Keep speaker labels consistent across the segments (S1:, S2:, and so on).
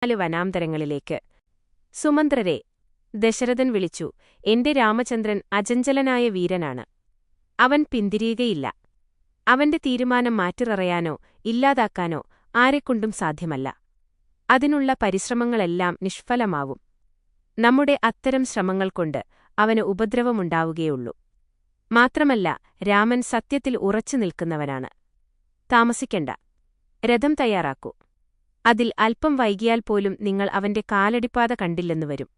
S1: വനാന്തരങ്ങളിലേക്ക്. സുമന്ത്രരെ, ദശരഥൻ വിളിച്ചു, എന്റെ രാമചന്ദ്രൻ അചഞ്ചലനായ വീരനാണ്. അവൻ പിന്തിരിയുകയില്ല. അവന്റെ തീരുമാനം മാറ്റിറയാനോ ഇല്ലാതാക്കാനോ ആരെക്കൊണ്ടും സാധ്യമല്ല. അതിനുള്ള പരിശ്രമങ്ങളെല്ലാം നിഷ്ഫലമാവും. നമ്മുടെ അത്തരം ശ്രമങ്ങൾകൊണ്ട് അവന് ഉപദ്രവമുണ്ടാവുകയുള്ളൂ. മാത്രമല്ല, രാമൻ സത്യത്തിൽ ഉറച്ചു നിൽക്കുന്നവനാണ്. താമസിക്കണ്ട, രഥം തയ്യാറാക്കൂ. അതിൽ അല്പം വൈകിയാൽ പോലും നിങ്ങൾ അവന്റെ കാലടിപ്പാത കണ്ടില്ലെന്നു വരും.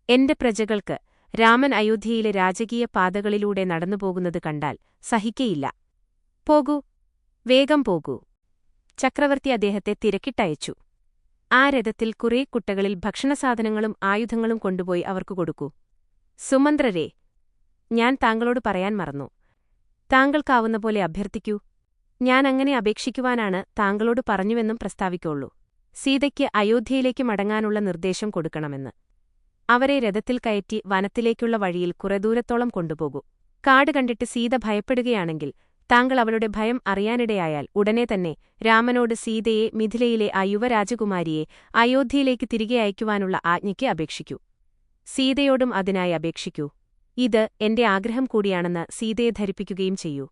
S1: എന്റെ പ്രജകൾക്ക് രാമൻ അയോധ്യയിലെ രാജകീയ പാതകളിലൂടെ നടന്നുപോകുന്നത് കണ്ടാൽ സഹിക്കയില്ല. പോകൂ, വേഗം പോകൂ. ചക്രവർത്തി അദ്ദേഹത്തെ തിരക്കിട്ടയച്ചു. ആ രഥത്തിൽ കുറേ കുട്ടകളിൽ ഭക്ഷണസാധനങ്ങളും ആയുധങ്ങളും കൊണ്ടുപോയി അവർക്കു കൊടുക്കൂ. സുമന്ത്രരെ, ഞാൻ താങ്കളോട് പറയാൻ മറന്നു. താങ്കൾക്കാവുന്ന പോലെ അഭ്യർത്ഥിക്കൂ. ഞാൻ അങ്ങനെ അപേക്ഷിക്കുവാനാണ് താങ്കളോട് പറഞ്ഞുവെന്നും പ്രസ്താവിക്കുള്ളൂ. സീതയ്ക്ക് അയോധ്യയിലേക്ക് മടങ്ങാനുള്ള നിർദ്ദേശം കൊടുക്കണമെന്ന്. അവരെ രഥത്തിൽ കയറ്റി വനത്തിലേക്കുള്ള വഴിയിൽ കുറെ ദൂരത്തോളം കൊണ്ടുപോകൂ. കാട് കണ്ടിട്ട് സീത ഭയപ്പെടുകയാണെങ്കിൽ താങ്കൾ അവളുടെ ഭയം അറിയാനിടയായാൽ ഉടനെ തന്നെ രാമനോട് സീതയെ, മിഥിലയിലെ ആ യുവരാജകുമാരിയെ അയോധ്യയിലേക്ക് തിരികെ അയക്കുവാനുള്ള ആജ്ഞയ്ക്ക് അപേക്ഷിക്കൂ. സീതയോടും അതിനായി അപേക്ഷിക്കൂ. ഇത് എന്റെ ആഗ്രഹം കൂടിയാണെന്ന് സീതയെ ധരിപ്പിക്കുകയും ചെയ്യൂ.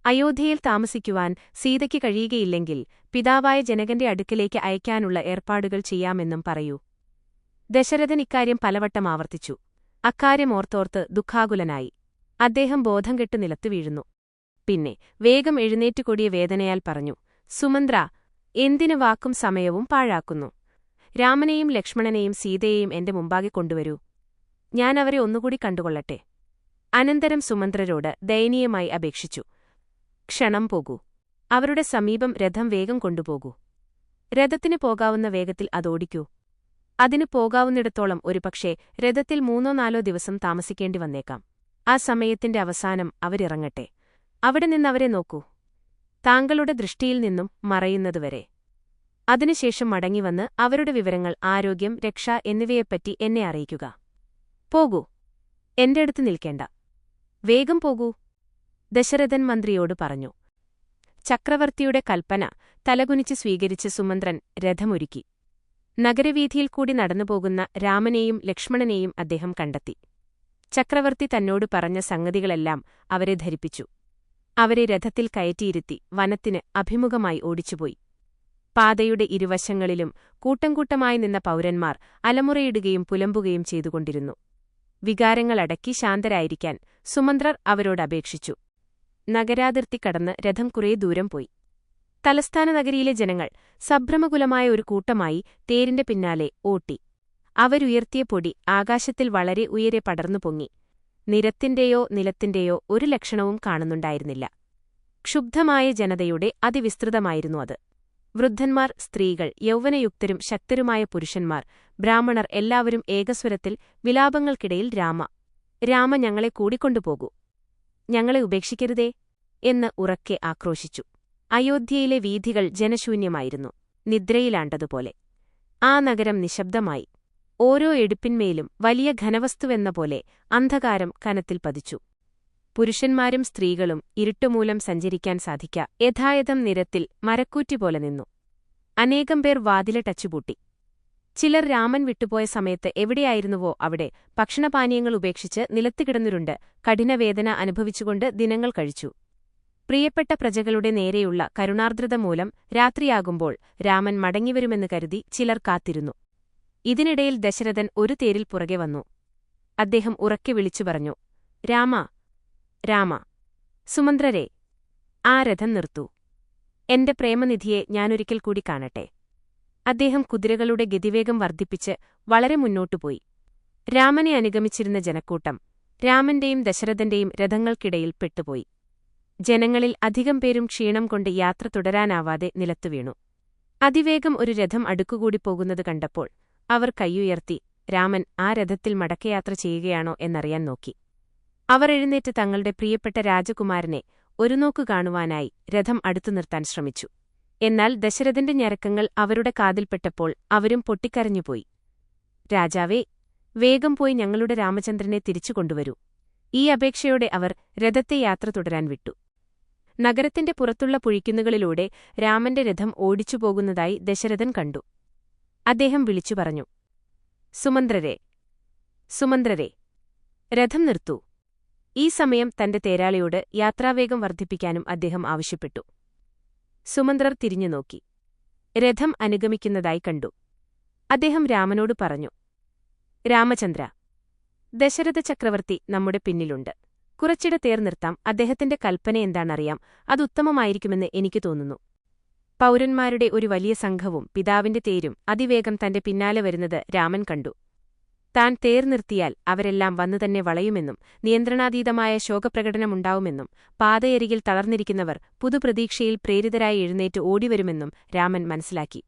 S1: അയോധ്യയിൽ താമസിക്കുവാൻ സീതയ്ക്ക് കഴിയുകയില്ലെങ്കിൽ പിതാവായ ജനകന്റെ അടുക്കലേക്ക് അയക്കാനുള്ള ഏർപ്പാടുകൾ ചെയ്യാമെന്നും പറയൂ. ദശരഥൻ ഇക്കാര്യം പലവട്ടം ആവർത്തിച്ചു. അക്കാര്യം ഓർത്തോർത്ത് ദുഃഖാകുലനായി. അദ്ദേഹം ബോധം കെട്ടു നിലത്തു വീഴുന്നു. പിന്നെ വേഗം എഴുന്നേറ്റുകൊടിയ വേദനയാൽ പറഞ്ഞു, സുമന്ത്ര, എന്തിനു വാക്കും സമയവും പാഴാക്കുന്നു? രാമനെയും ലക്ഷ്മണനെയും സീതയെയും എന്റെ മുമ്പാകെ കൊണ്ടുവരൂ. ഞാൻ അവരെ ഒന്നുകൂടി കണ്ടുകൊള്ളട്ടെ. അനന്തരം സുമന്ത്രരോട് ദയനീയമായി അപേക്ഷിച്ചു, ക്ഷണം പോകൂ. അവരുടെ സമീപം രഥം വേഗം കൊണ്ടുപോകൂ. രഥത്തിന് പോകാവുന്ന വേഗത്തിൽ അതോടിക്കൂ. അതിനു പോകാവുന്നിടത്തോളം ഒരുപക്ഷേ രഥത്തിൽ 3-4 ദിവസം താമസിക്കേണ്ടി വന്നേക്കാം. ആ സമയത്തിന്റെ അവസാനം അവരിറങ്ങട്ടെ. അവിടെ നിന്നവരെ നോക്കൂ, താങ്കളുടെ ദൃഷ്ടിയിൽ നിന്നും മറയുന്നതുവരെ. അതിനുശേഷം മടങ്ങിവന്ന് അവരുടെ വിവരങ്ങൾ, ആരോഗ്യം, രക്ഷ എന്നിവയെപ്പറ്റി എന്നെ അറിയിക്കുക. പോകൂ, എന്റെ അടുത്ത് നിൽക്കേണ്ട, വേഗം പോകൂ. ദശരഥൻ മന്ത്രിയോട് പറഞ്ഞു. ചക്രവർത്തിയുടെ കൽപ്പന തലകുനിച്ച് സ്വീകരിച്ച് സുമന്ത്രൻ രഥമൊരുക്കി. നഗരവീഥിയിൽ കൂടി നടന്നുപോകുന്ന രാമനെയും ലക്ഷ്മണനെയും അദ്ദേഹം കണ്ടെത്തി. ചക്രവർത്തി തന്നോട് പറഞ്ഞ സംഗതികളെല്ലാം അവരെ ധരിപ്പിച്ചു. അവരെ രഥത്തിൽ കയറ്റിയിരുത്തി വനത്തിന് അഭിമുഖമായി ഓടിച്ചുപോയി. പാതയുടെ ഇരുവശങ്ങളിലും കൂട്ടംകൂട്ടമായി നിന്ന പൗരന്മാർ അലമുറയിടുകയും പുലമ്പുകയും ചെയ്തുകൊണ്ടിരുന്നു. വികാരങ്ങളടക്കി ശാന്തരായിരിക്കാൻ സുമന്ത്രർ അവരോടപേക്ഷിച്ചു. നഗരാതിർത്തി കടന്ന് രഥം കുറേ ദൂരം പോയി. തലസ്ഥാന നഗരിയിലെ ജനങ്ങൾ സഭ്രമകുലമായ ഒരു കൂട്ടമായി തേരിന്റെ പിന്നാലെ ഓട്ടി. അവരുയർത്തിയ പൊടി ആകാശത്തിൽ വളരെ ഉയരെ പടർന്നു പൊങ്ങി. നിരത്തിന്റെയോ നിലത്തിന്റെയോ ഒരു ലക്ഷണവും കാണുന്നുണ്ടായിരുന്നില്ല. ക്ഷുബ്ധമായ ജനതയുടെ അതിവിസ്തൃതമായിരുന്നു അത്. വൃദ്ധന്മാർ, സ്ത്രീകൾ, യൗവനയുക്തരും ശക്തരുമായ പുരുഷന്മാർ, ബ്രാഹ്മണർ എല്ലാവരും ഏകസ്വരത്തിൽ വിലാപങ്ങൾക്കിടയിൽ രാമ, ഞങ്ങളെ കൂടിക്കൊണ്ടുപോകൂ, ഞങ്ങളെ ഉപേക്ഷിക്കരുതേ എന്ന് ഉറക്കെ ആക്രോശിച്ചു. അയോധ്യയിലെ വീഥികൾ ജനശൂന്യമായിരുന്നു, നിദ്രയിലാണ്ടതുപോലെ. ആ നഗരം നിശബ്ദമായി. ഓരോ എടുപ്പിന്മേലും വലിയ ഘനവസ്തുവെന്ന പോലെ അന്ധകാരം കനത്തിൽ പതിച്ചു. പുരുഷന്മാരും സ്ത്രീകളും ഇരുട്ടുമൂലം സഞ്ചരിക്കാൻ യഥായഥം നിരത്തിൽ മരക്കൂറ്റിപോലെ നിന്നു. അനേകം പേർ വാതില് ടച്ചുപൂട്ടി. ചിലർ രാമൻ വിട്ടുപോയ സമയത്ത് എവിടെയായിരുന്നുവോ അവിടെ ഭക്ഷണപാനീയങ്ങൾ ഉപേക്ഷിച്ച് നിലത്തുകിടന്നുരുണ്ട് കഠിനവേദന അനുഭവിച്ചുകൊണ്ട് ദിനങ്ങൾ കഴിച്ചു. പ്രിയപ്പെട്ട പ്രജകളുടെ നേരെയുള്ള കരുണാർദ്രത മൂലം രാത്രിയാകുമ്പോൾ രാമൻ മടങ്ങിവരുമെന്ന് കരുതി ചിലർ കാത്തിരുന്നു. ഇതിനിടയിൽ ദശരഥൻ ഒരു തേരിൽ പുറകെ വന്നു. അദ്ദേഹം ഉറക്കെ വിളിച്ചു പറഞ്ഞു, രാമ, സുമന്ത്രരെ, ആ രഥം നിർത്തൂ. എന്റെ പ്രേമനിധിയെ ഞാനൊരിക്കൽ കൂടി കാണട്ടെ. അദ്ദേഹം കുതിരകളുടെ ഗതിവേഗം വർദ്ധിപ്പിച്ച് വളരെ മുന്നോട്ടുപോയി. രാമനെ അനുഗമിച്ചിരുന്ന ജനക്കൂട്ടം രാമന്റെയും ദശരഥന്റെയും രഥങ്ങൾക്കിടയിൽ പെട്ടുപോയി. ജനങ്ങളിൽ അധികം പേരും ക്ഷീണം കൊണ്ട് യാത്ര തുടരാനാവാതെ നിലത്തുവീണു. അതിവേഗം ഒരു രഥം അടുക്കുകൂടി പോകുന്നത് കണ്ടപ്പോൾ അവർ കൈയുയർത്തി രാമൻ ആ രഥത്തിൽ മടക്കയാത്ര ചെയ്യുകയാണോ എന്നറിയാൻ നോക്കി. അവർ എഴുന്നേറ്റ് തങ്ങളുടെ പ്രിയപ്പെട്ട രാജകുമാരനെ ഒരു നോക്കു കാണുവാനായി രഥം അടുത്തു നിർത്താൻ ശ്രമിച്ചു. എന്നാൽ ദശരഥന്റെ ഞരക്കങ്ങൾ അവരുടെ കാതിൽപ്പെട്ടപ്പോൾ അവരും പൊട്ടിക്കരഞ്ഞുപോയി. രാജാവേ, വേഗം പോയി ഞങ്ങളുടെ രാമചന്ദ്രനെ തിരിച്ചുകൊണ്ടുവരൂ. ഈ അപേക്ഷയോടെ അവർ രഥത്തെ യാത്ര തുടരാൻ വിട്ടു. നഗരത്തിന്റെ പുറത്തുള്ള പുഴിക്കുന്നുകളിലൂടെ രാമന്റെ രഥം ഓടിച്ചുപോകുന്നതായി ദശരഥൻ കണ്ടു. അദ്ദേഹം വിളിച്ചു പറഞ്ഞു. സുമന്ത്രരെ, സുമന്ത്രരെ, രഥം നിർത്തൂ. ഈ സമയം തന്റെ തേരാളിയോട് യാത്രാവേഗം വർദ്ധിപ്പിക്കാനും അദ്ദേഹം ആവശ്യപ്പെട്ടു. സുമന്ത്രർ തിരിഞ്ഞുനോക്കി. രഥം അനുഗമിക്കുന്നതായി കണ്ടു. അദ്ദേഹം രാമനോട് പറഞ്ഞു. രാമചന്ദ്ര, ദശരഥ ചക്രവർത്തി നമ്മുടെ പിന്നിലുണ്ട്. കുറച്ചിട തേർ നിർത്താം. അദ്ദേഹത്തിന്റെ കൽപ്പനയെന്താണറിയാം. അതുത്തമമായിരിക്കുമെന്ന് എനിക്ക് തോന്നുന്നു. പൗരന്മാരുടെ ഒരു വലിയ സംഘവും പിതാവിന്റെ തേരും അതിവേഗം തന്റെ പിന്നാലെ വരുന്നത് രാമൻ കണ്ടു. താൻ തേർ നിർത്തിയാൽ അവരെല്ലാം വന്നുതന്നെ വളയുമെന്നും നിയന്ത്രണാതീതമായ ശോകപ്രകടനമുണ്ടാവുമെന്നും പാതയരികിൽ തളർന്നിരിക്കുന്നവർ പുതുപ്രതീക്ഷയിൽ പ്രേരിതരായി എഴുന്നേറ്റ് ഓടിവരുമെന്നും രാമൻ മനസ്സിലാക്കി.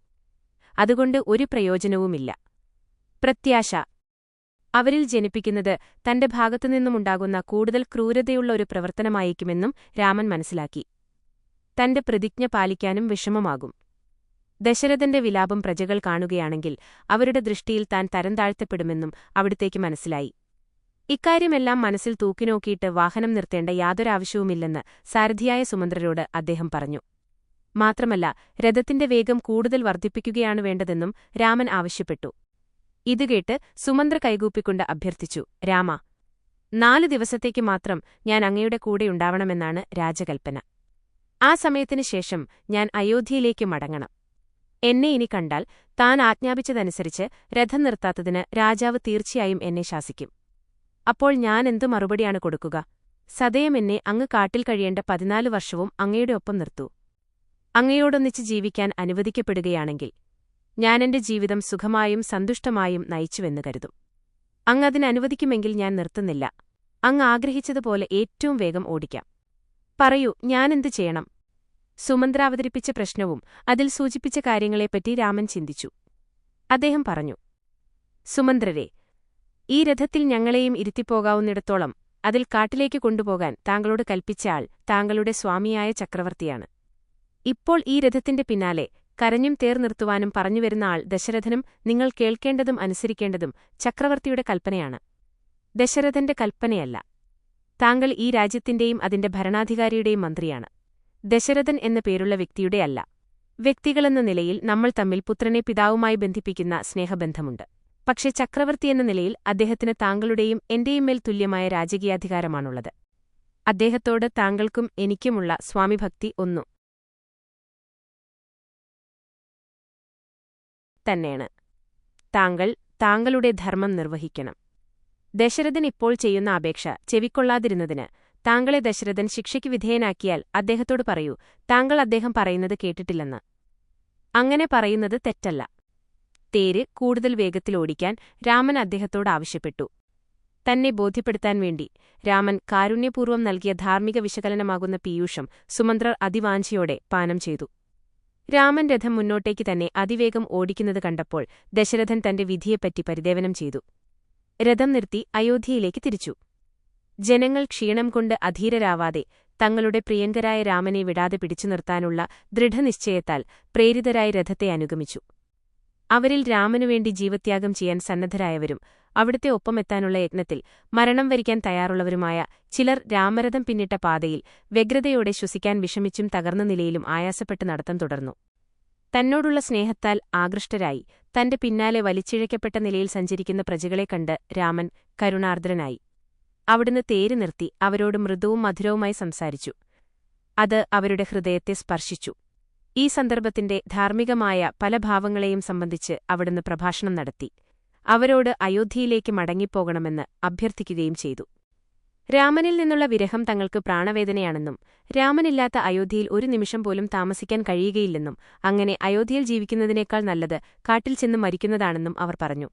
S1: അതുകൊണ്ട് ഒരു പ്രയോജനവുമില്ല. പ്രത്യാശ അവരിൽ ജനിപ്പിക്കുന്നത് തന്റെ ഭാഗത്തുനിന്നുമുണ്ടാകുന്ന കൂടുതൽ ക്രൂരതയുള്ള ഒരു പ്രവർത്തനമായിരിക്കുമെന്നും രാമൻ മനസ്സിലാക്കി. തന്റെ പ്രതിജ്ഞ പാലിക്കാനും വിഷമമാകും. ദശരഥന്റെ വിലാപം പ്രജകൾ കാണുകയാണെങ്കിൽ അവരുടെ ദൃഷ്ടിയിൽ താൻ തരംതാഴ്ത്തപ്പെടുമെന്നും അവിടുത്തേക്ക് മനസ്സിലായി. ഇക്കാര്യമെല്ലാം മനസ്സിൽ തൂക്കിനോക്കിയിട്ട് വാഹനം നിർത്തേണ്ട യാതൊരാവശ്യവുമില്ലെന്ന് സാരഥിയായ സുമന്ത്രരോട് അദ്ദേഹം പറഞ്ഞു. മാത്രമല്ല, രഥത്തിന്റെ വേഗം കൂടുതൽ വർദ്ധിപ്പിക്കുകയാണ് വേണ്ടതെന്നും രാമൻ ആവശ്യപ്പെട്ടു. ഇതുകേട്ട് സുമന്ത്ര കൈകൂപ്പിക്കൊണ്ട് അഭ്യർത്ഥിച്ചു. രാമ, 4 ദിവസത്തേക്ക് മാത്രം ഞാൻ അങ്ങയുടെ കൂടെയുണ്ടാവണമെന്നാണ് രാജകൽപ്പന. ആ സമയത്തിനു ശേഷം ഞാൻ അയോധ്യയിലേക്ക് മടങ്ങണം. എന്നെ ഇനി കണ്ടാൽ താൻ ആജ്ഞാപിച്ചതനുസരിച്ച് രഥം നിർത്താത്തതിന് രാജാവ് തീർച്ചയായും എന്നെ ശാസിക്കും. അപ്പോൾ ഞാൻ എന്തു മറുപടിയാണ് കൊടുക്കുക? സദയം എന്നെ അങ്ങ് കാട്ടിൽ കഴിയേണ്ട 14 വർഷവും അങ്ങയുടെ ഒപ്പം നിർത്തൂ. അങ്ങയോടൊന്നിച്ച് ജീവിക്കാൻ അനുവദിക്കപ്പെടുകയാണെങ്കിൽ ഞാനെന്റെ ജീവിതം സുഖമായും സന്തുഷ്ടമായും നയിച്ചുവെന്ന് കരുതും. അങ്ങ് അതിനനുവദിക്കുമെങ്കിൽ ഞാൻ നിർത്തുന്നില്ല. അങ്ങ് ആഗ്രഹിച്ചതുപോലെ ഏറ്റവും വേഗം ഓടിക്കാം. പറയൂ, ഞാനെന്തു ചെയ്യണം? സുമന്ത്ര അവതരിപ്പിച്ച പ്രശ്നവും അതിൽ സൂചിപ്പിച്ച കാര്യങ്ങളെപ്പറ്റി രാമൻ ചിന്തിച്ചു. അദ്ദേഹം പറഞ്ഞു. സുമന്ത്രരെ, ഈ രഥത്തിൽ ഞങ്ങളെയും ഇരുത്തിപ്പോകാവുന്നിടത്തോളം അതിൽ കാട്ടിലേക്ക് കൊണ്ടുപോകാൻ താങ്കളോട് കൽപ്പിച്ച ആൾ താങ്കളുടെ സ്വാമിയായ ചക്രവർത്തിയാണ്. ഇപ്പോൾ ഈ രഥത്തിന്റെ പിന്നാലെ കരഞ്ഞും തേർ നിർത്തുവാനും പറഞ്ഞുവരുന്ന ആൾ ദശരഥനും നിങ്ങൾ കേൾക്കേണ്ടതും അനുസരിക്കേണ്ടതും ചക്രവർത്തിയുടെ കൽപ്പനയാണ്. ദശരഥന്റെ കൽപ്പനയല്ല. താങ്കൾ ഈ രാജ്യത്തിന്റെയും അതിന്റെ ഭരണാധികാരിയുടെയും മന്ത്രിയാണ്. ദശരഥൻ എന്ന പേരുള്ള വ്യക്തിയുടെ അല്ല. വ്യക്തികളെന്ന നിലയിൽ നമ്മൾ തമ്മിൽ പുത്രനെ പിതാവുമായി ബന്ധിപ്പിക്കുന്ന സ്നേഹബന്ധമുണ്ട്. പക്ഷേ ചക്രവർത്തിയെന്ന നിലയിൽ അദ്ദേഹത്തിന് താങ്കളുടെയും എന്റെയും മേൽ തുല്യമായ രാജകീയാധികാരമാണുള്ളത്. അദ്ദേഹത്തോട് താങ്കൾക്കും എനിക്കുമുള്ള സ്വാമിഭക്തി ഒന്നു തന്നെയാണ്. താങ്കൾ താങ്കളുടെ ധർമ്മം നിർവഹിക്കണം. ദശരഥൻ ഇപ്പോൾ ചെയ്യുന്ന അപേക്ഷ ചെവിക്കൊള്ളാതിരുന്നതിന് താങ്കളെ ദശരഥൻ ശിക്ഷയ്ക്ക് വിധേയനാക്കിയാൽ അദ്ദേഹത്തോട് പറയൂ, താങ്കൾ അദ്ദേഹം പറയുന്നത് കേട്ടിട്ടില്ലെന്ന്. അങ്ങനെ പറയുന്നത് തെറ്റല്ല. തേര് കൂടുതൽ വേഗത്തിൽ ഓടിക്കാൻ രാമൻ അദ്ദേഹത്തോട് ആവശ്യപ്പെട്ടു. തന്നെ ബോധ്യപ്പെടുത്താൻ വേണ്ടി രാമൻ കാരുണ്യപൂർവ്വം നൽകിയ ധാർമ്മിക വിശകലനമാകുന്ന പീയൂഷം സുമന്ത്രർ അതിവാഞ്ചയോടെ പാനം ചെയ്തു. രാമൻ രഥം മുന്നോട്ടേക്ക് തന്നെ അതിവേഗം ഓടിക്കുന്നത് കണ്ടപ്പോൾ ദശരഥൻ തന്റെ വിധിയെപ്പറ്റി പരിദേവനം ചെയ്തു. രഥം നിർത്തി അയോധ്യയിലേക്ക് തിരിച്ചു. ജനങ്ങൾ ക്ഷീണം കൊണ്ട് അധീരരാവാതെ തങ്ങളുടെ പ്രിയങ്കരായ രാമനെ വിടാതെ പിടിച്ചു നിർത്താനുള്ള ദൃഢനിശ്ചയത്താൽ പ്രേരിതരായി രഥത്തെ അനുഗമിച്ചു. അവരിൽ രാമനുവേണ്ടി ജീവത്യാഗം ചെയ്യാൻ സന്നദ്ധരായവരും അവിടുത്തെ ഒപ്പമെത്താനുള്ള യത്നത്തിൽ മരണം വരിക്കാൻ തയ്യാറുള്ളവരുമായ ചിലർ രാമരഥം പിന്നിട്ട പാതയിൽ വ്യഗ്രതയോടെ ശ്വസിക്കാൻ വിഷമിച്ചും തകർന്ന നിലയിലും ആയാസപ്പെട്ട് നടത്തം തുടർന്നു. തന്നോടുള്ള സ്നേഹത്താൽ ആകൃഷ്ടരായി തന്റെ പിന്നാലെ വലിച്ചിഴക്കപ്പെട്ട നിലയിൽ സഞ്ചരിക്കുന്ന പ്രജകളെ കണ്ട് രാമൻ കരുണാർദ്രനായി. അവിടുന്ന് തേര് നിർത്തി അവരോട് മൃദുവും മധുരവുമായി സംസാരിച്ചു. അത് അവരുടെ ഹൃദയത്തെ സ്പർശിച്ചു. ഈ സന്ദർഭത്തിന്റെ ധാർമ്മികമായ പല ഭാവങ്ങളെയും സംബന്ധിച്ച് അവിടുന്ന് പ്രഭാഷണം നടത്തി. അവരോട് അയോധ്യയിലേക്ക് മടങ്ങിപ്പോകണമെന്ന് അഭ്യർത്ഥിക്കുകയും ചെയ്തു. രാമനിൽ നിന്നുള്ള വിരഹം തങ്ങൾക്ക് പ്രാണവേദനയാണെന്നും രാമനില്ലാത്ത അയോധ്യയിൽ ഒരു നിമിഷം പോലും താമസിക്കാൻ കഴിയുകയില്ലെന്നും അങ്ങനെ അയോധ്യയിൽ ജീവിക്കുന്നതിനേക്കാൾ നല്ലത് കാട്ടിൽ ചെന്ന് മരിക്കുന്നതാണെന്നും അവർ പറഞ്ഞു.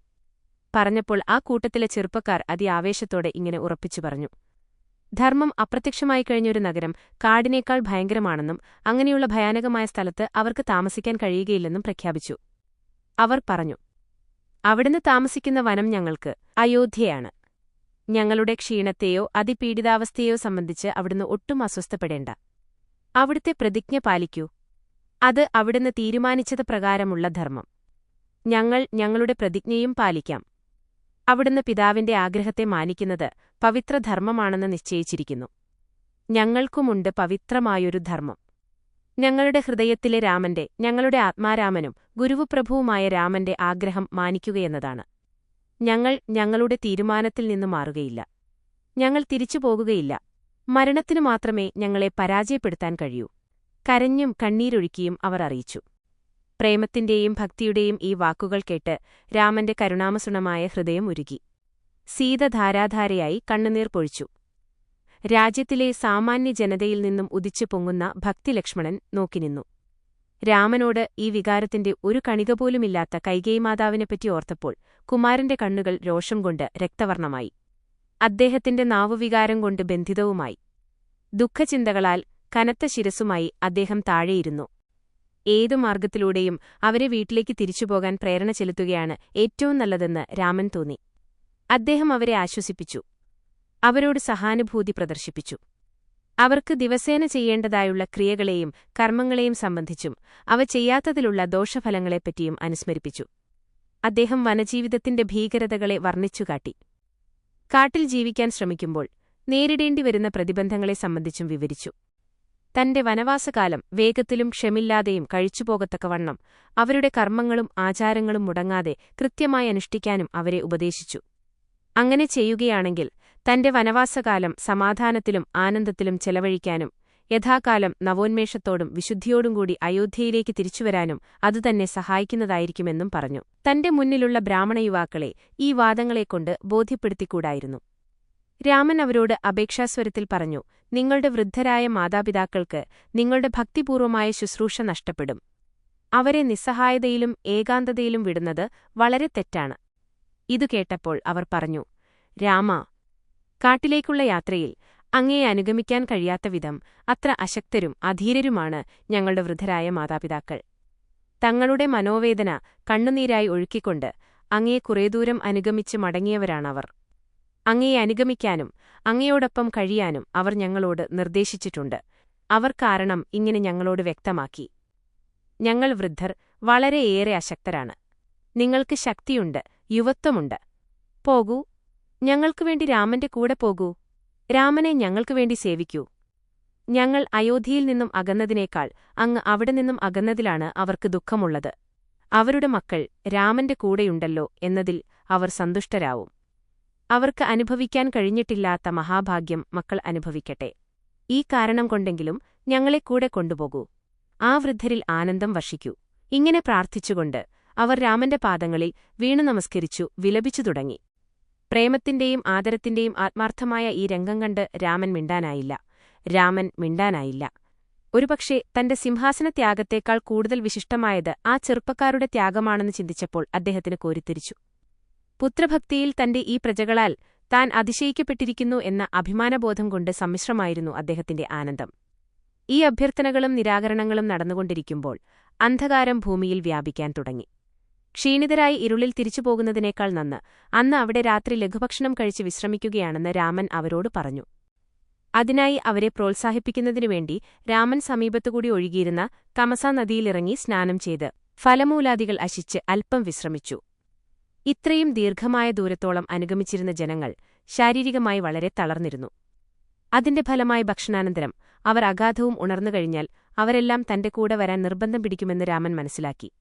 S1: പറഞ്ഞപ്പോൾ ആ കൂട്ടത്തിലെ ചെറുപ്പക്കാർ അതിആവേശത്തോടെ ഇങ്ങനെ ഉറപ്പിച്ചു പറഞ്ഞു. ധർമ്മം അപ്രത്യക്ഷമായി കഴിഞ്ഞൊരു നഗരം കാടിനേക്കാൾ ഭയങ്കരമാണെന്നും അങ്ങനെയുള്ള ഭയാനകമായ സ്ഥലത്ത് അവർക്ക് താമസിക്കാൻ കഴിയുകയില്ലെന്നും പ്രഖ്യാപിച്ചു. അവർ പറഞ്ഞു, അവിടുന്ന് താമസിക്കുന്ന വനം ഞങ്ങൾക്ക് അയോധ്യയാണ്. ഞങ്ങളുടെ ക്ഷീണത്തെയോ അതിപീഡിതാവസ്ഥയെയോ സംബന്ധിച്ച് അവിടുന്ന് ഒട്ടും അസ്വസ്ഥപ്പെടേണ്ട. അവിടുത്തെ പ്രതിജ്ഞ പാലിക്കൂ. അത് അവിടുന്ന് തീരുമാനിച്ചത് പ്രകാരമുള്ള ധർമ്മം. ഞങ്ങൾ ഞങ്ങളുടെ പ്രതിജ്ഞയും പാലിക്കാം. അവിടുന്ന് പിതാവിന്റെ ആഗ്രഹത്തെ മാനിക്കുന്നത് പവിത്രധർമ്മമാണെന്ന് നിശ്ചയിച്ചിരിക്കുന്നു. ഞങ്ങൾക്കുമുണ്ട് പവിത്രമായൊരു ധർമ്മം. ഞങ്ങളുടെ ഹൃദയത്തിലെ രാമന്റെ, ഞങ്ങളുടെ ആത്മാരാമനും ഗുരുവുപ്രഭുവുമായ രാമന്റെ ആഗ്രഹം മാനിക്കുകയെന്നതാണ്. ഞങ്ങൾ ഞങ്ങളുടെ തീരുമാനത്തിൽ നിന്നു മാറുകയില്ല. ഞങ്ങൾ തിരിച്ചു പോകുകയില്ല. മരണത്തിനു മാത്രമേ ഞങ്ങളെ പരാജയപ്പെടുത്താൻ കഴിയൂ. കരഞ്ഞും കണ്ണീരൊഴുക്കിയും അവർ അറിയിച്ചു. പ്രേമത്തിന്റെയും ഭക്തിയുടെയും ഈ വാക്കുകൾ കേട്ട് രാമന്റെ കരുണാമസുണമായ ഹൃദയം ഉരുകി. സീത ധാരാധാരയായി കണ്ണുനീർ പൊഴിച്ചു. രാജ്യത്തിലെ സാമാന്യ ജനതയിൽ നിന്നും ഉദിച്ചു പൊങ്ങുന്ന ഭക്തിലക്ഷ്മണൻ നോക്കിനിന്നു. രാമനോട് ഈ വികാരത്തിന്റെ ഒരു കണികപോലുമില്ലാത്ത കൈകേയിമാതാവിനെപ്പറ്റി ഓർത്തപ്പോൾ കുമാരന്റെ കണ്ണുകൾ രോഷം കൊണ്ട് രക്തവർണമായി. അദ്ദേഹത്തിന്റെ നാവുവികാരം കൊണ്ട് ബന്ധിതവുമായി. ദുഃഖചിന്തകളാൽ കനത്ത ശിരസുമായി അദ്ദേഹം താഴെയിരുന്നു. ഏതു മാർഗത്തിലൂടെയും അവരെ വീട്ടിലേക്ക് തിരിച്ചുപോകാൻ പ്രേരണ ചെലുത്തുകയാണ് ഏറ്റവും നല്ലതെന്ന് രാമൻ തോന്നി. അദ്ദേഹം അവരെ ആശ്വസിപ്പിച്ചു. അവരോട് സഹാനുഭൂതി പ്രദർശിപ്പിച്ചു. അവർക്ക് ദിവസേന ചെയ്യേണ്ടതായുള്ള ക്രിയകളെയും കർമ്മങ്ങളെയും സംബന്ധിച്ചും അവ ചെയ്യാത്തതിലുള്ള ദോഷഫലങ്ങളെപ്പറ്റിയും അനുസ്മരിപ്പിച്ചു. അദ്ദേഹം വനജീവിതത്തിന്റെ ഭീകരതകളെ വർണ്ണിച്ചുകാട്ടി. കാട്ടിൽ ജീവിക്കാൻ ശ്രമിക്കുമ്പോൾ നേരിടേണ്ടിവരുന്ന പ്രതിബന്ധങ്ങളെ സംബന്ധിച്ചും വിവരിച്ചു. തന്റെ വനവാസകാലം വേഗത്തിലും ക്ഷമില്ലാതെയും കഴിച്ചുപോകത്തക്കവണ്ണം അവരുടെ കർമ്മങ്ങളും ആചാരങ്ങളും മുടങ്ങാതെ കൃത്യമായി അനുഷ്ഠിക്കാനും അവരെ ഉപദേശിച്ചു. അങ്ങനെ ചെയ്യുകയാണെങ്കിൽ തന്റെ വനവാസകാലം സമാധാനത്തിലും ആനന്ദത്തിലും ചെലവഴിക്കാനും യഥാകാലം നവോന്മേഷത്തോടും വിശുദ്ധിയോടും കൂടി അയോധ്യയിലേക്ക് തിരിച്ചുവരാനും അതുതന്നെ സഹായിക്കുന്നതായിരിക്കുമെന്നും പറഞ്ഞു. തന്റെ മുന്നിലുള്ള ബ്രാഹ്മണയുവാക്കളെ ഈ വാദങ്ങളെക്കൊണ്ട് ബോധ്യപ്പെടുത്തിക്കൂടായിരുന്നു. രാമൻ അവരോട് അപേക്ഷാസ്വരത്തിൽ പറഞ്ഞു, നിങ്ങളുടെ വൃദ്ധരായ മാതാപിതാക്കൾക്ക് നിങ്ങളുടെ ഭക്തിപൂർവമായ ശുശ്രൂഷ നഷ്ടപ്പെടും. അവരെ നിസ്സഹായതയിലും ഏകാന്തതയിലും വിടുന്നത് വളരെ തെറ്റാണ്. ഇതു കേട്ടപ്പോൾ അവർ പറഞ്ഞു, രാമാ, കാട്ടിലേക്കുള്ള യാത്രയിൽ അങ്ങയെ അനുഗമിക്കാൻ കഴിയാത്ത വിധം അത്ര അശക്തരും അധീരരുമാണ് ഞങ്ങളുടെ വൃദ്ധരായ മാതാപിതാക്കൾ. തങ്ങളുടെ മനോവേദന കണ്ണുനീരായി ഒഴുക്കിക്കൊണ്ട് അങ്ങയെ കുറേ ദൂരം അനുഗമിച്ച് മടങ്ങിയവരാണവർ. അങ്ങയെ അനുഗമിക്കാനും അങ്ങയോടൊപ്പം കഴിയാനും അവർ ഞങ്ങളോട് നിർദ്ദേശിച്ചിട്ടുണ്ട്. അവർ കാരണം ഇങ്ങനെ ഞങ്ങളോട് വ്യക്തമാക്കി. ഞങ്ങൾ വൃദ്ധർ വളരെയേറെ അശക്തരാണ്. നിങ്ങൾക്ക് ശക്തിയുണ്ട്, യുവത്വമുണ്ട്. പോകൂ, ഞങ്ങൾക്കുവേണ്ടി രാമന്റെ കൂടെ പോകൂ. രാമനെ ഞങ്ങൾക്കുവേണ്ടി സേവിക്കൂ. ഞങ്ങൾ അയോധ്യയിൽ നിന്നും അകന്നതിനേക്കാൾ അങ്ങ് അവിടെ നിന്നും അകന്നതിലാണ് അവർക്ക് ദുഃഖമുള്ളത്. അവരുടെ മക്കൾ രാമന്റെ കൂടെയുണ്ടല്ലോ എന്നതിൽ അവർ സന്തുഷ്ടരാവും. അവർക്ക് അനുഭവിക്കാൻ കഴിഞ്ഞിട്ടില്ലാത്ത മഹാഭാഗ്യം മക്കൾ അനുഭവിക്കട്ടെ. ഈ കാരണം കൊണ്ടെങ്കിലും ഞങ്ങളെ കൂടെ കൊണ്ടുപോകൂ. ആ വൃദ്ധരിൽ ആനന്ദം വർഷിക്കൂ. ഇങ്ങനെ പ്രാർത്ഥിച്ചുകൊണ്ട് അവർ രാമന്റെ പാദങ്ങളിൽ വീണു നമസ്കരിച്ചു വിലപിച്ചു തുടങ്ങി. പ്രേമത്തിന്റെയും ആദരത്തിന്റെയും ആത്മാർത്ഥമായ ഈ രംഗം കണ്ട് രാമൻ മിണ്ടാനായില്ല. ഒരുപക്ഷേ തന്റെ സിംഹാസനത്യാഗത്തേക്കാൾ കൂടുതൽ വിശിഷ്ടമായത് ആ ചെറുപ്പക്കാരുടെ ത്യാഗമാണെന്ന് ചിന്തിച്ചപ്പോൾ അദ്ദേഹത്തിന് കോരിത്തിരിച്ചു. പുത്രഭക്തിയിൽ തന്റെ ഈ പ്രജകളാൽ താൻ അതിശയിക്കപ്പെട്ടിരിക്കുന്നു എന്ന അഭിമാനബോധം കൊണ്ട് സമ്മിശ്രമായിരുന്നു അദ്ദേഹത്തിന്റെ ആനന്ദം. ഈ അഭ്യർത്ഥനകളും നിരാകരണങ്ങളും നടന്നുകൊണ്ടിരിക്കുമ്പോൾ അന്ധകാരം ഭൂമിയിൽ വ്യാപിക്കാൻ തുടങ്ങി. ക്ഷീണിതരായി ഇരുളിൽ തിരിച്ചുപോകുന്നതിനേക്കാൾ നന്ന് അന്ന് അവിടെ രാത്രി ലഘുഭക്ഷണം കഴിച്ച് വിശ്രമിക്കുകയാണെന്ന് രാമൻ അവരോട് പറഞ്ഞു. അതിനായി അവരെ പ്രോത്സാഹിപ്പിക്കുന്നതിനുവേണ്ടി രാമൻ സമീപത്തുകൂടി ഒഴുകിയിരുന്ന തമസാ നദിയിലിറങ്ങി സ്നാനം ചെയ്ത് ഫലമൂലാദികൾ അശിച്ച് അല്പം വിശ്രമിച്ചു. ഇത്രയും ദീർഘമായ ദൂരത്തോളം അനുഗമിച്ചിരുന്ന ജനങ്ങൾ ശാരീരികമായി വളരെ തളർന്നിരുന്നു. അതിന്റെ ഫലമായി ഭക്ഷണാനന്തരം അവർ അഗാധവും ഉണർന്നുകഴിഞ്ഞാൽ അവരെല്ലാം തന്റെ കൂടെ വരാൻ നിർബന്ധം പിടിക്കുമെന്ന് രാമൻ മനസ്സിലാക്കി.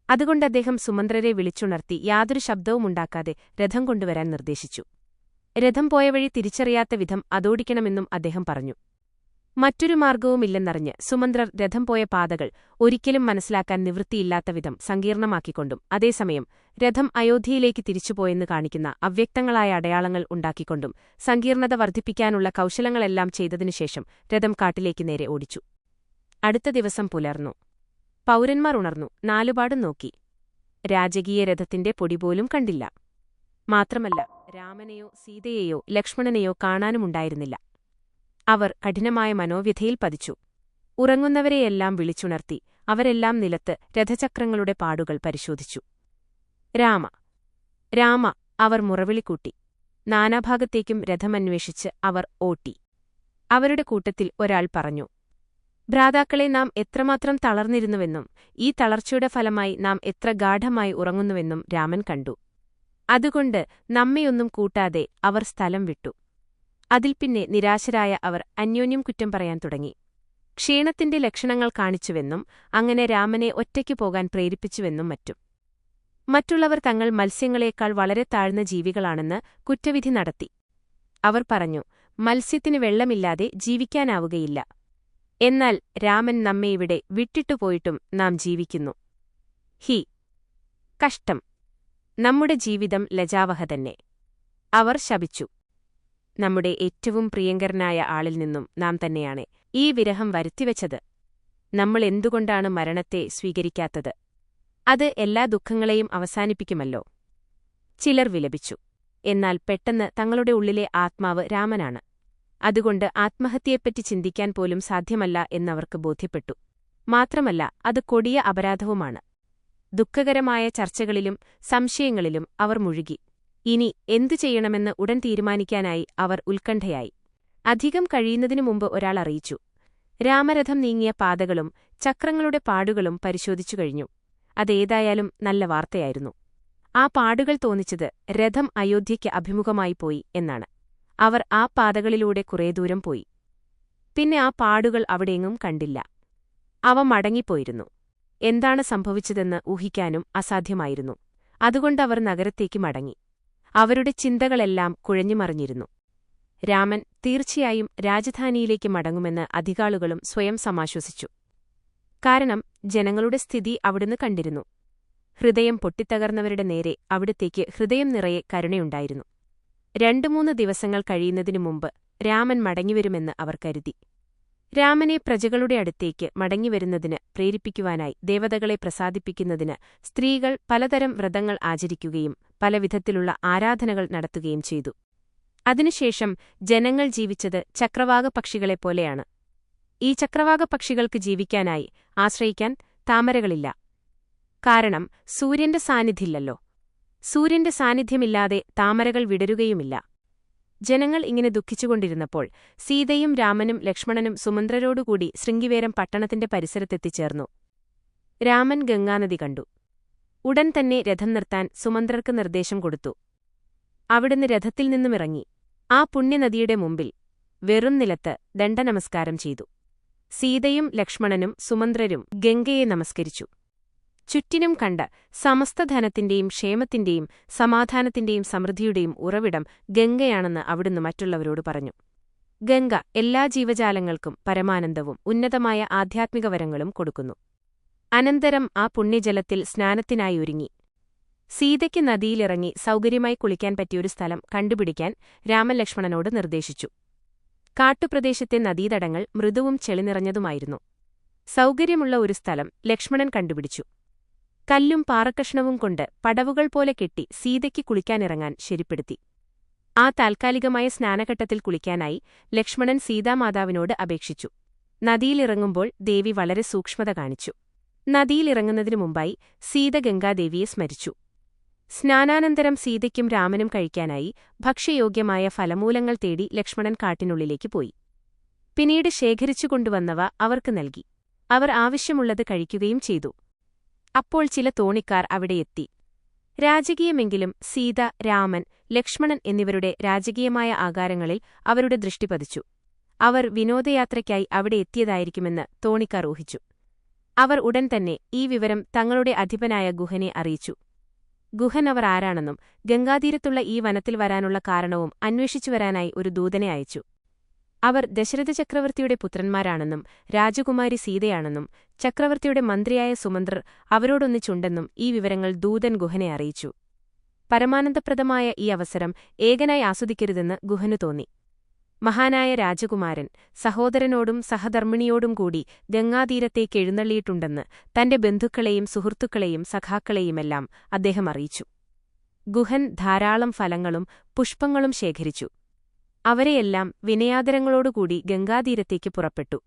S1: അതുകൊണ്ട് അദ്ദേഹം സുമന്ത്രരെ വിളിച്ചുണർത്തി യാതൊരു ശബ്ദവുമുണ്ടാക്കാതെ രഥം കൊണ്ടുവരാൻ നിർദ്ദേശിച്ചു. രഥം പോയ വഴി തിരിച്ചറിയാത്ത വിധം അതോടിക്കണമെന്നും അദ്ദേഹം പറഞ്ഞു. മറ്റൊരു മാർഗവുമില്ലെന്നറിഞ്ഞ് സുമന്ത്രർ രഥം പോയ പാതകൾ ഒരിക്കലും മനസ്സിലാക്കാൻ നിവൃത്തിയില്ലാത്ത വിധം സങ്കീർണമാക്കിക്കൊണ്ടും അതേസമയം രഥം അയോധ്യയിലേക്ക് തിരിച്ചുപോയെന്ന് കാണിക്കുന്ന അവ്യക്തങ്ങളായ അടയാളങ്ങൾ ഉണ്ടാക്കിക്കൊണ്ടും സങ്കീർണത വർദ്ധിപ്പിക്കാനുള്ള കൗശലങ്ങളെല്ലാം ചെയ്തതിനുശേഷം രഥം കാട്ടിലേക്ക് നേരെ ഓടിച്ചു. അടുത്ത ദിവസം പുലർന്നു. പൗരന്മാർ ഉണർന്നു നാലുപാടും നോക്കി. രാജകീയ രഥത്തിന്റെ പൊടിപോലും കണ്ടില്ല. മാത്രമല്ല രാമനെയോ സീതയെയോ ലക്ഷ്മണനെയോ കാണാനുമുണ്ടായിരുന്നില്ല. അവർ കഠിനമായ മനോവ്യഥയിൽ പതിച്ചു. ഉറങ്ങുന്നവരെയെല്ലാം വിളിച്ചുണർത്തി അവരെല്ലാം നിലത്ത് രഥചക്രങ്ങളുടെ പാടുകൾ പരിശോധിച്ചു. രാമ രാമ അവർ മുറവിളിക്കൂട്ടി. നാനാഭാഗത്തേക്കും രഥമന്വേഷിച്ച് അവർ ഓട്ടി. അവരുടെ കൂട്ടത്തിൽ ഒരാൾ പറഞ്ഞു, ഭ്രാതാക്കളെ, നാം എത്രമാത്രം തളർന്നിരുന്നുവെന്നും ഈ തളർച്ചയുടെ ഫലമായി നാം എത്ര ഗാഢമായി ഉറങ്ങുന്നുവെന്നും രാമൻ കണ്ടു. അതുകൊണ്ട് നമ്മയൊന്നും കൂട്ടാതെ അവർ സ്ഥലം വിട്ടു. അതിൽ പിന്നെ നിരാശരായ അവർ അന്യോന്യം കുറ്റം പറയാൻ തുടങ്ങി. ക്ഷീണത്തിന്റെ ലക്ഷണങ്ങൾ കാണിച്ചുവെന്നും അങ്ങനെ രാമനെ ഒറ്റയ്ക്കു പോകാൻ പ്രേരിപ്പിച്ചുവെന്നും മറ്റും. മറ്റുള്ളവർ തങ്ങൾ മത്സ്യങ്ങളേക്കാൾ വളരെ താഴ്ന്ന ജീവികളാണെന്ന് കുറ്റവിധി നടത്തി. അവർ പറഞ്ഞു, മത്സ്യത്തിന് വെള്ളമില്ലാതെ ജീവിക്കാനാവുകയില്ല. എന്നാൽ രാമൻ നമ്മെ ഇവിടെ വിട്ടിട്ടുപോയിട്ടും നാം ജീവിക്കുന്നു. ഹി കഷ്ടം! നമ്മുടെ ജീവിതം ലജാവഹ തന്നെ. അവർ ശപിച്ചു. നമ്മുടെ ഏറ്റവും പ്രിയങ്കരനായ ആളിൽ നിന്നും നാം തന്നെയാണ് ഈ വിരഹം വരുത്തിവെച്ചത്. നമ്മൾ എന്തുകൊണ്ടാണ് മരണത്തെ സ്വീകരിക്കാത്തത്? അത് എല്ലാ ദുഃഖങ്ങളെയും അവസാനിപ്പിക്കുമല്ലോ. ചിലർ വിലപിച്ചു. എന്നാൽ പെട്ടെന്ന് തങ്ങളുടെ ഉള്ളിലെ ആത്മാവ് രാമനാണ്. അതുകൊണ്ട് ആത്മഹത്യയെപ്പറ്റി ചിന്തിക്കാൻ പോലും സാധ്യമല്ല എന്നവർക്ക് ബോധ്യപ്പെട്ടു. മാത്രമല്ല, അത് കൊടിയ അപരാധവുമാണ്. ദുഃഖകരമായ ചർച്ചകളിലും സംശയങ്ങളിലും അവർ മുഴുകി. ഇനി എന്തു ചെയ്യണമെന്ന് ഉടൻ തീരുമാനിക്കാനായി അവർ ഉത്കണ്ഠയായി. അധികം കഴിയുന്നതിനു മുമ്പ് ഒരാൾ അറിയിച്ചു. രാമരഥം നീങ്ങിയ പാതകളും ചക്രങ്ങളുടെ പാടുകളും പരിശോധിച്ചു കഴിഞ്ഞു. അതേതായാലും നല്ല വാർത്തയായിരുന്നു. ആ പാടുകൾ തോന്നിച്ചത് രഥം അയോധ്യയ്ക്ക് അഭിമുഖമായി പോയി എന്നാണ്. അവർ ആ പാതകളിലൂടെ കുറേ ദൂരം പോയി. പിന്നെ ആ പാടുകൾ അവിടെയെങ്ങും കണ്ടില്ല. അവ മടങ്ങിപ്പോയിരുന്നു. എന്താണ് സംഭവിച്ചതെന്ന് ഊഹിക്കാനും അസാധ്യമായിരുന്നു. അതുകൊണ്ടവർ നഗരത്തേക്ക് മടങ്ങി. അവരുടെ ചിന്തകളെല്ലാം കുഴഞ്ഞുമറിഞ്ഞിരുന്നു. രാമൻ തീർച്ചയായും രാജധാനിയിലേക്ക് മടങ്ങുമെന്ന് അധികാളുകളും സ്വയം സമാശ്വസിച്ചു. കാരണം ജനങ്ങളുടെ സ്ഥിതി അവിടുന്ന് കണ്ടിരുന്നു. ഹൃദയം പൊട്ടിത്തകർന്നവരുടെ നേരെ അവിടത്തേക്ക് ഹൃദയം നിറയെ കരുണയുണ്ടായിരുന്നു. 2-3 ദിവസങ്ങൾ കഴിയുന്നതിനു മുമ്പ് രാമൻ മടങ്ങിവരുമെന്ന് അവർ കരുതി. രാമനെ പ്രജകളുടെ അടുത്തേക്ക് മടങ്ങിവരുന്നതിന് പ്രേരിപ്പിക്കുവാനായി ദേവതകളെ പ്രസാദിപ്പിക്കുന്നതിന് സ്ത്രീകൾ പലതരം വ്രതങ്ങൾ ആചരിക്കുകയും പലവിധത്തിലുള്ള ആരാധനകൾ നടത്തുകയും ചെയ്തു. അതിനുശേഷം ജനങ്ങൾ ജീവിച്ചത് ചക്രവാകപക്ഷികളെപ്പോലെയാണ്. ഈ ചക്രവാകപക്ഷികൾക്ക് ജീവിക്കാനായി ആശ്രയിക്കാൻ താമരകളില്ല. കാരണം സൂര്യന്റെ സാന്നിധ്യമില്ലല്ലോ. സൂര്യന്റെ സാന്നിധ്യമില്ലാതെ താമരകൾ വിടരുകയുമില്ല. ജനങ്ങൾ ഇങ്ങനെ ദുഃഖിച്ചുകൊണ്ടിരുന്നപ്പോൾ സീതയും രാമനും ലക്ഷ്മണനും സുമന്ത്രരോടുകൂടി ശൃംഗിവേരം പട്ടണത്തിന്റെ പരിസരത്തെത്തിച്ചേർന്നു. രാമൻ ഗംഗാനദി കണ്ടു. ഉടൻ തന്നെ രഥം നിർത്താൻ സുമന്ത്രർക്ക് നിർദ്ദേശം കൊടുത്തു. അവിടുന്ന് രഥത്തിൽ നിന്നുമിറങ്ങി ആ പുണ്യനദിയുടെ മുമ്പിൽ വെറും നിലത്ത് ദണ്ഡനമസ്കാരം ചെയ്തു. സീതയും ലക്ഷ്മണനും സുമന്ത്രരും ഗംഗയെ നമസ്കരിച്ചു. ചുറ്റിനും കണ്ട സമസ്ത ധനത്തിന്റെയും ക്ഷേമത്തിന്റെയും സമാധാനത്തിന്റെയും സമൃദ്ധിയുടെയും ഉറവിടം ഗംഗയാണെന്ന് അവിടുന്ന് മറ്റുള്ളവരോട് പറഞ്ഞു. ഗംഗ എല്ലാ ജീവജാലങ്ങൾക്കും പരമാനന്ദവും ഉന്നതമായ ആധ്യാത്മിക വരങ്ങളും കൊടുക്കുന്നു. അനന്തരം ആ പുണ്യജലത്തിൽ സ്നാനത്തിനായി ഒരുങ്ങി. സീതയ്ക്ക് നദിയിലിറങ്ങി സൗകര്യമായി കുളിക്കാൻ പറ്റിയൊരു സ്ഥലം കണ്ടുപിടിക്കാൻ രാമൻ ലക്ഷ്മണനോട് നിർദ്ദേശിച്ചു. കാട്ടുപ്രദേശത്തെ നദീതടങ്ങൾ മൃദുവും ചെളിനിറഞ്ഞതുമായിരുന്നു. സൗകര്യമുള്ള ഒരു സ്ഥലം ലക്ഷ്മണൻ കണ്ടുപിടിച്ചു. കല്ലും പാറക്കഷ്ണവും കൊണ്ട് പടവുകൾ പോലെ കെട്ടി സീതയ്ക്ക് കുളിക്കാനിറങ്ങാൻ ശരിപ്പെടുത്തി. ആ താൽക്കാലികമായ സ്നാനഘട്ടത്തിൽ കുളിക്കാനായി ലക്ഷ്മണൻ സീതാമാതാവിനോട് അപേക്ഷിച്ചു. നദിയിലിറങ്ങുമ്പോൾ ദേവി വളരെ സൂക്ഷ്മത കാണിച്ചു. നദിയിലിറങ്ങുന്നതിനു മുമ്പായി സീത ഗംഗാദേവിയെ സ്മരിച്ചു. സ്നാനാനന്തരം സീതയ്ക്കും രാമനും കഴിക്കാനായി ഭക്ഷ്യയോഗ്യമായ ഫലമൂലങ്ങൾ തേടി ലക്ഷ്മണൻ കാട്ടിനുള്ളിലേക്ക് പോയി. പിന്നീട് ശേഖരിച്ചുകൊണ്ടുവന്നവ അവർക്ക് നൽകി. അവർ ആവശ്യമുള്ളത് കഴിക്കുകയും ചെയ്തു. അപ്പോൾ ചില തോണിക്കാർ അവിടെയെത്തി. രാജകീയമെങ്കിലും സീത, രാമൻ, ലക്ഷ്മണൻ എന്നിവരുടെ രാജകീയമായ ആകാരങ്ങളിൽ അവരുടെ ദൃഷ്ടി പതിച്ചു. അവർ വിനോദയാത്രയ്ക്കായി അവിടെ എത്തിയതായിരിക്കുമെന്ന് തോണിക്കാർ ഊഹിച്ചു. അവർ ഉടൻ തന്നെ ഈ വിവരം തങ്ങളുടെ അധിപനായ ഗുഹനെ അറിയിച്ചു. ഗുഹൻ അവർ ആരാണെന്നും ഗംഗാതീരത്തുള്ള ഈ വനത്തിൽ വരാനുള്ള കാരണവും അന്വേഷിച്ചുവരാനായി ഒരു ദൂതനെ അയച്ചു. അവർ ദശരഥ ചക്രവർത്തിയുടെ പുത്രന്മാരാണെന്നും രാജകുമാരി സീതയാണെന്നും ചക്രവർത്തിയുടെ മന്ത്രിയായ സുമന്ത്രർ അവരോടൊന്നിച്ചുണ്ടെന്നും ഈ വിവരങ്ങൾ ദൂതൻ ഗുഹനെ അറിയിച്ചു. പരമാനന്ദപ്രദമായ ഈ അവസരം ഏകനായി ആസ്വദിക്കരുതെന്ന് ഗുഹനു തോന്നി. മഹാനായ രാജകുമാരൻ സഹോദരനോടും സഹധർമ്മിണിയോടും കൂടി ഗംഗാതീരത്തേക്ക് എഴുന്നള്ളിയിട്ടുണ്ടെന്ന് തന്റെ ബന്ധുക്കളെയും സുഹൃത്തുക്കളെയും സഖാക്കളെയുമെല്ലാം അദ്ദേഹം അറിയിച്ചു. ഗുഹൻ ധാരാളം ഫലങ്ങളും പുഷ്പങ്ങളും ശേഖരിച്ചു. അവരെയെല്ലാം വിനയാദരങ്ങളോടുകൂടി ഗംഗാതീരത്തേക്ക് പുറപ്പെട്ടു.